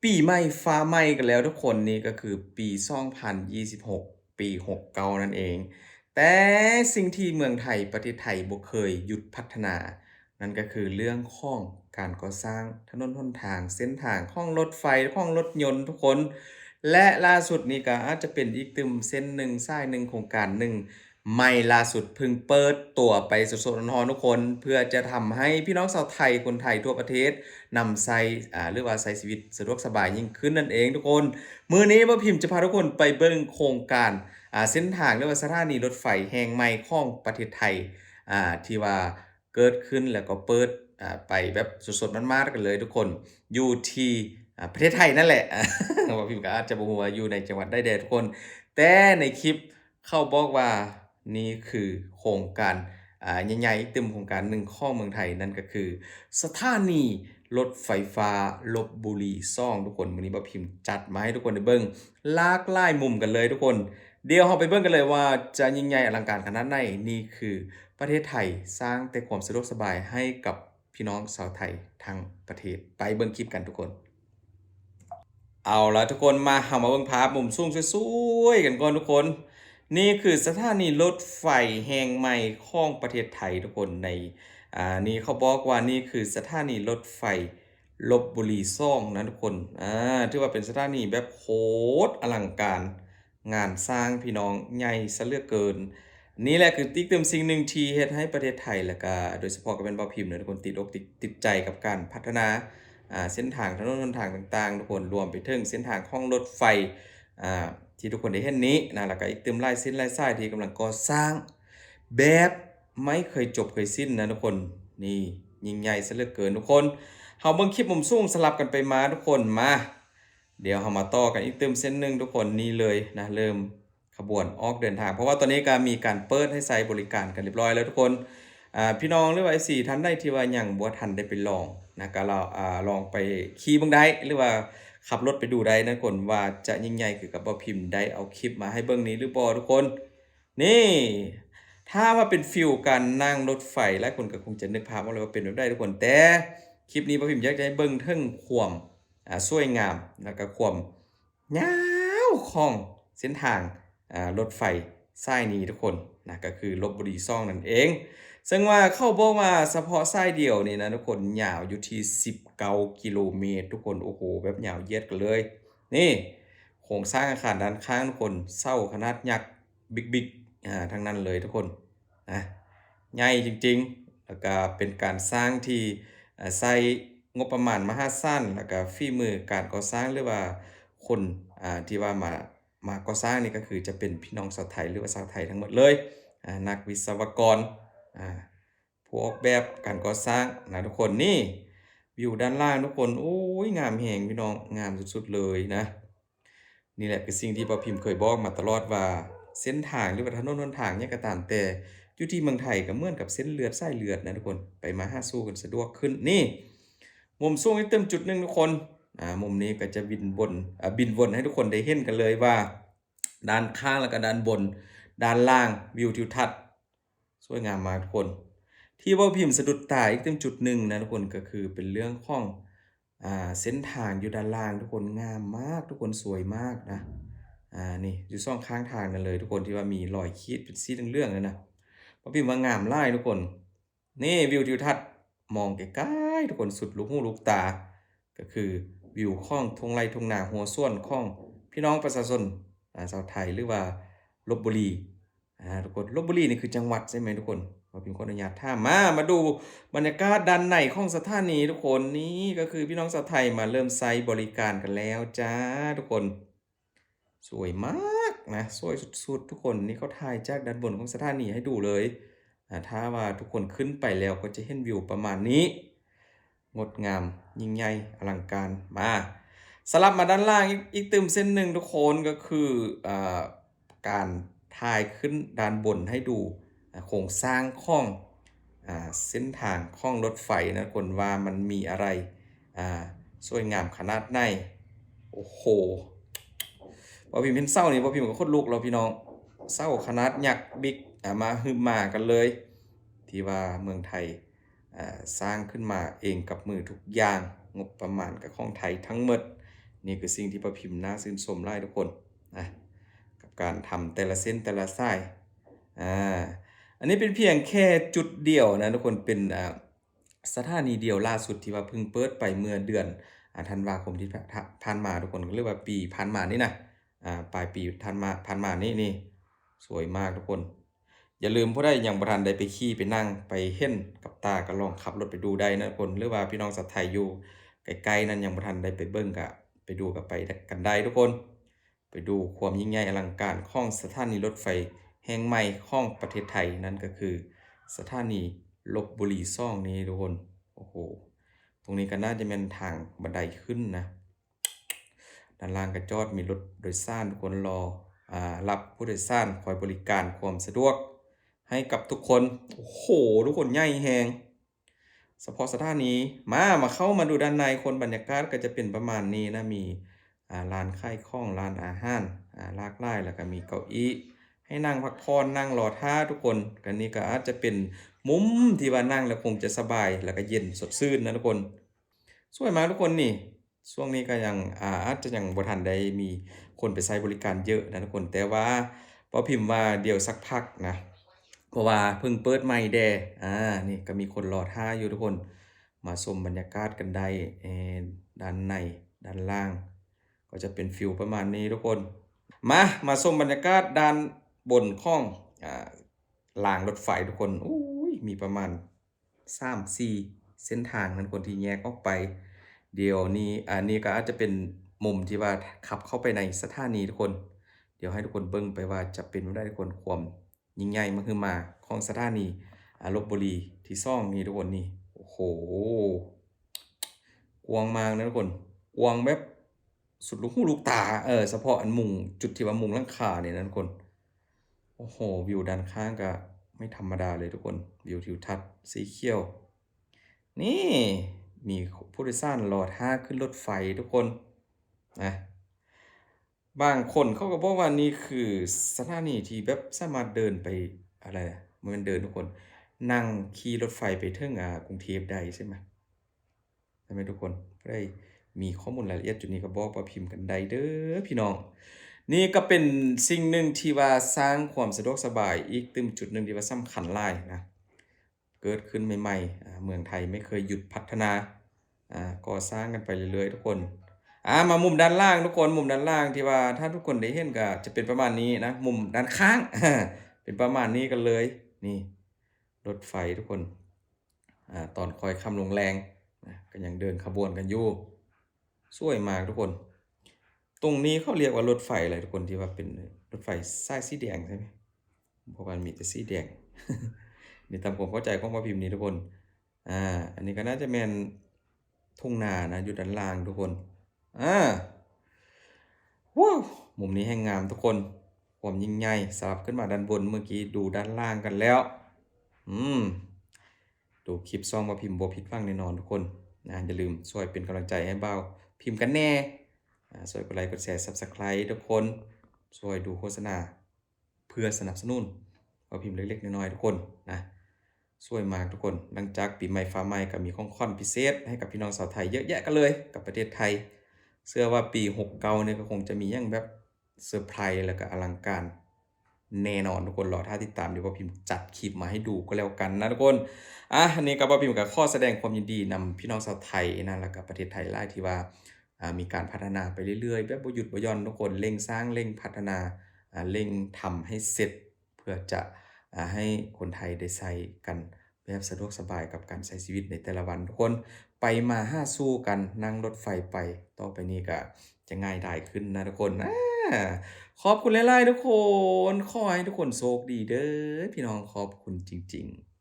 ปีใหม่ฟ้าใหม่กันแล้วทุกคนนี่ก็คือปี2026ปี69นั่นเองแต่สิ่งที่เมืองไทยประเทศไทยบ่เคยหยุดพัฒนานั่นก็คือเรื่องของการก่อสร้างถนนหนทางเส้นทางของรถไฟของรถยนต์ทุกคนและล่าสุดนี่ก็อาจจะเป็นอีกตึมเส้นหนึ่งสายหนึ่งโครงการหนึ่งใหม่ล่าสุดเพิ่งเปิดตัวไปสดๆร้อนๆทุกคนเพื่อจะทำให้พี่น้องชาวไทยคนไทยทั่วประเทศ นำใช้หรือว่าใช้ชีวิตสะดวกสบายยิ่งขึ้นนั่นเองทุกคน มื้อนี้บ่พิมพ์จะพาทุกคนไปเบิ่งโครงการเส้นทางหรือว่าสถานีรถไฟแห่งใหม่ของประเทศไทยที่ว่าเกิดขึ้นแล้วก็เปิดไปแบบสดๆร้อนๆกันเลยทุกคนอยู่ที่ประเทศไทยนั่นแหละว่าพิมพ์ก็อาจจะบ่ฮู้ว่าอยู่ในจังหวัดใดแด่ทุกคนแต่ในคลิปเขาบอกว่านี่คือโครงการใหญ่ๆอีกตึมโครงการหนึ่งของเมืองไทยนั่นก็คือสถานีรถไฟฟ้าลพบุรี2ทุกคนมื้อนี้บ่พิมพ์จัดมาให้ทุกคนได้เบิ่งหลากหลายมุมกันเลยทุกคนเดี๋ยวเราไปเบิ่งกันเลยว่าจะยิ่งใหญ่อลังการขนาดไหนนี่คือประเทศไทยสร้างแต่ความสะดวกสบายให้กับพี่น้องชาวไทยทั้งประเทศไปเบิ่งคลิปกันทุกคน เอาละทุกคนมาเฮามาเบิ่งภาพมุมสูงสวยๆกันก่อนทุกคนนี่คือสถานีรถไฟแห่งใหม่ของประเทศไทยทุกคนในนี่เขาบอกว่านี่คือสถานีรถไฟลพบุรี2นะทุกคนถือว่าเป็นสถานีแบบโคตรอลังการงานสร้างพี่น้องใหญ่ซะเหลือเกินนี่แหละคือติ๊กเติมสิ่งหนึ่งที่เฮ็ดให้ประเทศไทยแล้วก็โดยเฉพาะก็เป็นเบาพิมพ์นะทุกคนติดอกติดใจกับการพัฒนา เส้นทางถนนหนทางต่างๆทุกคนรวมไปถึงเส้นทางของรถไฟที่ทุกคนได้เห็นนี้นะแล้วก็อีกเติมหลายเส้นหลายสายที่กำลังก่อสร้างแบบไม่เคยจบเคยสิ้นนะทุกคนนี่ยิ่งใหญ่ซะเหลือเกินทุกคนเฮาเบิ่งคลิปมุมสูงสลับกันไปมาทุกคนมาเดี๋ยวเฮามาต่อกันอีกเติมเส้นหนึ่งทุกคนนี่เลยนะเริ่มขบวนออกเดินทางเพราะว่าตอนนี้ก็มีการเปิดให้ใช้บริการกันเรียบร้อยแล้วทุกคนพี่น้องหรือว่า FC ท่านใดที่ว่ายังบ่ทันได้ไปลอง นะก็เราลองไปขี่เบิ่งได้หรือว่าขับรถไปดูได้นะคนว่าจะยิ่งใหญ่คือกับบ่พิมพ์ได้เอาคลิปมาให้เบิ่งนี้หรือบ่ทุกคนนี่ถ้าว่าเป็นฟีลการนั่งรถไฟหลายคนก็คงจะนึกภาพออกเลยว่าเป็นแบบใดทุกคนแต่คลิปนี้บ่พิมพ์อยากจะให้เบิ่งเทิงความสวยงามแล้วก็ความยาวของเส้นทางรถไฟสายนี้ทุกคนนะก็คือลพบุรี2นั่นเอง ซึ่งว่าเขาบอกว่าเฉพาะสายเดียวนี่นะทุกคนยาวอยู่ที่19กิโลเมตรทุกคนโอ้โฮแบบยาวเหยียดกันเลยนี่โครงสร้างอาคารด้านข้างทุกคนเช้าขนาดยักษ์บิ๊กๆทั้งนั้นเลยทุกคนนะใหญ่จริงๆแล้วก็เป็นการสร้างที่ใช้งบประมาณมหาศาลแล้วก็ฝีมือการก่อสร้างหรือว่าคนที่ว่ามาก่อสร้างนี่ก็คือจะเป็นพี่น้องชาวไทยหรือว่าชาวไทยทั้งหมดเลยนักวิศวกร อ่าผู้ออกแบบการก่อสร้างนะทุกคนนี่วิวด้านล่างทุกคนโอ้ยงามแหงพี่น้องงามสุดๆเลยนะนี่แหละคือสิ่งที่ป้าพิมพ์เคยบอกมาตลอดว่าเส้นทางหรือว่าถนนหนทางเนี่ยก็ตามแต่อยู่ที่เมืองไทยก็เหมือนกับเส้นเลือดสายเลือดนะทุกคนไปมาหาสู่กันสะดวกขึ้นนี่มุมสูงอีกเต็มจุดหนึ่งทุกคนมุมนี้ก็จะบินวนให้ทุกคนได้เห็นกันเลยว่าด้านข้างแล้วก็ด้านบนด้านล่างวิวทิวทัศน์ สวยงามมากทุกคนที่เว้าพิมพ์สะดุดตาอีกเต็มจุดหนึ่งนะทุกคนก็คือเป็นเรื่องของเส้นทางอยู่ด้านล่างทุกคนงามมากทุกคนสวยมากนะนี่อยู่2ข้างทางนั่นเลยทุกคนที่ว่ามีรอยขีดเป็นสีเหลืองๆนั่นน่ะเว้าพิมพ์ว่างามหลายทุกคนนี่วิวทิวทัศน์มองไกลๆทุกคนสุดลูกหูลูกตาก็คือวิวของทุ่งไร่ทุ่งนาหัวสวนของพี่น้องประชาชนชาวไทยหรือว่าลพบุรี ทุกคนลพบุรีนี่คือจังหวัดใช่ไหมทุกคนขอพิมพ์ขออนุญาตถามมาดูบรรยากาศด้านในของสถานีทุกคนนี่ก็คือพี่น้องชาวไทยมาเริ่มใช้บริการกันแล้วจ้าทุกคนสวยมากนะสวยสุดๆทุกคนนี่เขาถ่ายจากด้านบนของสถานีให้ดูเลยถ้าว่าทุกคนขึ้นไปแล้วก็จะเห็นวิวประมาณนี้งดงามยิ่งใหญ่อลังการมาสลับมาด้านล่างอีกตึมเส้นหนึ่งทุกคนก็คือการถ่ายขึ้นด้านบนให้ดูโครงสร้างของเส้นทางของรถไฟนะคนว่ามันมีอะไรอ่าสวยงามขนาดไหนโอ้โฮพอพิมพ์เห็นเศร้านี่พอพิมพ์ก็ขนลุกแล้วพี่น้องเศร้าขนาดยักษ์บิ๊กมาฮึมมากันเลยที่ว่าเมืองไทยสร้างขึ้นมาเองกับมือทุกอย่างงบประมาณกับของไทยทั้งหมด นี่คือสิ่งที่ป้าพิมพ์น่าชื่นชมหลายทุกคนนะกับการทำแต่ละเส้นแต่ละสายอ่าอันนี้เป็นเพียงแค่จุดเดียวนะทุกคนเป็นสถานีเดียวล่าสุดที่ว่าเพิ่งเปิดไปเมื่อเดือนธันวาคมที่ผ่านมาทุกคนก็เรียกว่าปีผ่านมานี่นะปลายปีผ่านมานี่สวยมากทุกคน อย่าลืมผู้ใดยังบ่ทันได้ไปขี่ไปนั่งไปเห็นกับตาก็ลองขับรถไปดูได้นะทุกคนหรือว่าพี่น้องชาวไทยอยู่ไกลๆนั้นยังบ่ทันได้ไปเบิ่งก็ไปดูก็ไปกันได้ทุกคนไปดูความยิ่งใหญ่อลังการของสถานีรถไฟแห่งใหม่ของประเทศไทยนั่นก็คือสถานีลพบุรีซ่องนี้ทุกคนโอ้โหตรงนี้ก็น่าจะเป็นทางบันไดขึ้นนะด้านล่างก็จอดมีรถโดยสารทุกคนรอรับผู้โดยสารคอยบริการความสะดวกให้กับทุกคนโอ้โหทุกคนใหญ่แฮงเฉพาะสถานีมาเข้ามาดูด้านในคนบรรยากาศก็จะเป็นประมาณนี้นะมีร้านขายของร้านอาหารหลากหลายแล้วก็มีเก้าอี้ให้นั่งพักผ่อนนั่งรอท่าทุกคนกันนี้ก็อาจจะเป็นมุมที่ว่านั่งแล้วคงจะสบายแล้วก็เย็นสดชื่นนะทุกคนสวยมากทุกคนนี่ช่วงนี้ก็ยังอาจจะยังบ่ทันได้มีคนไปใช้บริการเยอะนะทุกคนแต่ว่าพอพิมพ์ว่าเดี๋ยวสักพักนะเพราะว่าเพิ่งเปิดใหม่แดนี่ก็มีคนรอท่าอยู่ทุกคนมาชมบรรยากาศกันได้ด้านในด้านล่างก็จะเป็นฟิลประมาณนี้ทุกคนมาชมบรรยากาศด้านบนของรางรถไฟทุกคนอุ้ยมีประมาณ3-4เส้นทางนั้นคนที่แยกออกไปเดี๋ยวนี้อันนี้ก็อาจจะเป็นมุมที่ว่าขับเข้าไปในสถานีทุกคนเดี๋ยวให้ทุกคนเบิ่งไปว่าจะเป็นไปได้ทุกคนความยิ่งใหญ่มันคือมาของสถานีลพบุรีที่ซ่องนี่ทุกคนนี่โอ้โหกว้างมากนะทุกคนกว้างแบบสุดลูกหูลูกตาเฉพาะอันมุงจุดที่ว่ามุงหลังคาเนี่ยนะทุกคนโอ้โหวิวด้านข้างก็ไม่ธรรมดาเลยทุกคนวิวทิวทัศน์สีเขียวนี่มีผู้โดยสารรอท่าขึ้นรถไฟทุกคนนะบางคนเขาก็บอกว่านี่คือสถานีที่แบบสามารถเดินไปอะไรอะบ่แม่นเดินทุกคนนั่งขี่รถไฟไปถึงกรุงเทพได้ใช่ไหมใช่ไหมทุกคนผู้ใดมีข้อมูลรายละเอียดจุดนี้ก็บอกมาพิมพ์กันได้เด้อพี่น้องนี่ก็เป็นสิ่งหนึ่งที่ว่าสร้างความสะดวกสบายอีกจุดหนึ่งที่ว่าสำคัญหลายนะเกิดขึ้นใหม่ๆเมืองไทยไม่เคยหยุดพัฒนาก่อสร้างกันไปเรื่อยๆทุกคนมามุมด้านล่างทุกคนมุมด้านล่างที่ว่าถ้าทุกคนได้เห็นก็จะเป็นประมาณนี้นะมุมด้านข้างเป็นประมาณนี้กันเลยนี่รถไฟทุกคนตอนคอยค่ำลงแรงนะก็ยังเดินขบวนกันอยู่สวยมากทุกคน ตรงนี้เขาเรียกว่ารถไฟอะไรทุกคนที่ว่าเป็นรถไฟสายสีแดงใช่ไหมเพราะว่ามีแต่สีแดง นี่ตามความเข้าใจของพ่อพิมพ์นี้ทุกคนอันนี้ก็น่าจะเป็นทุ่งนานะอยู่ด้านล่างทุกคนอ่าว้าวมุมนี้แห่งงามทุกคนความยิ่งใหญ่สลับขึ้นมาด้านบนเมื่อกี้ดูด้านล่างกันแล้วอืมดูคลิปซ่องมาพิมพ์บ่ผิดหวังแน่นอนทุกคนอย่าลืมช่วยเป็นกำลังใจให้เบาพิมพ์กันแน่ช่วยกดไลค์กดแชร์ Subscribe ทุกคนช่วยดูโฆษณาเพื่อสนับสนุนเอาพิมพ์เล็กๆน้อยๆทุกคนนะช่วยมากทุกคนหลังจากปีใหม่ฟ้าใหม่ก็มีของขวัญพิเศษให้กับพี่น้องชาวไทยเยอะแยะกันเลยกับประเทศไทยเชื่อว่าปี69เนี่ยก็คงจะมีอย่างแบบเซอร์ไพรส์แล้วก็อลังการแน่นอนทุกคนรอท่าติดตามเดี๋ยวว่าพิมพ์จัดคลิปมาให้ดูก็แล้วกันนะทุกคนอันนี้ก็บ่พิมพ์กับข้อแสดงความยินดีนำพี่น้องชาวไทยนะแล้วก็ประเทศไทยหลายที่ว่ามีการพัฒนาไปเรื่อยๆแบบบ่หยุดบ่หย่อนทุกคนเร่งสร้างเร่งพัฒนาเร่งทำให้เสร็จเพื่อจะให้คนไทยได้ใช้กันแบบสะดวกสบายกับการใช้ชีวิตในแต่ละวันทุกคนไปมาหาสู่กันนั่งรถไฟไปต่อไปนี้ก็จะง่ายดายขึ้นนะทุกคนขอบคุณหลายๆทุกคนขอให้ทุกคนโชคดีเด้อพี่น้องขอบคุณจริงๆ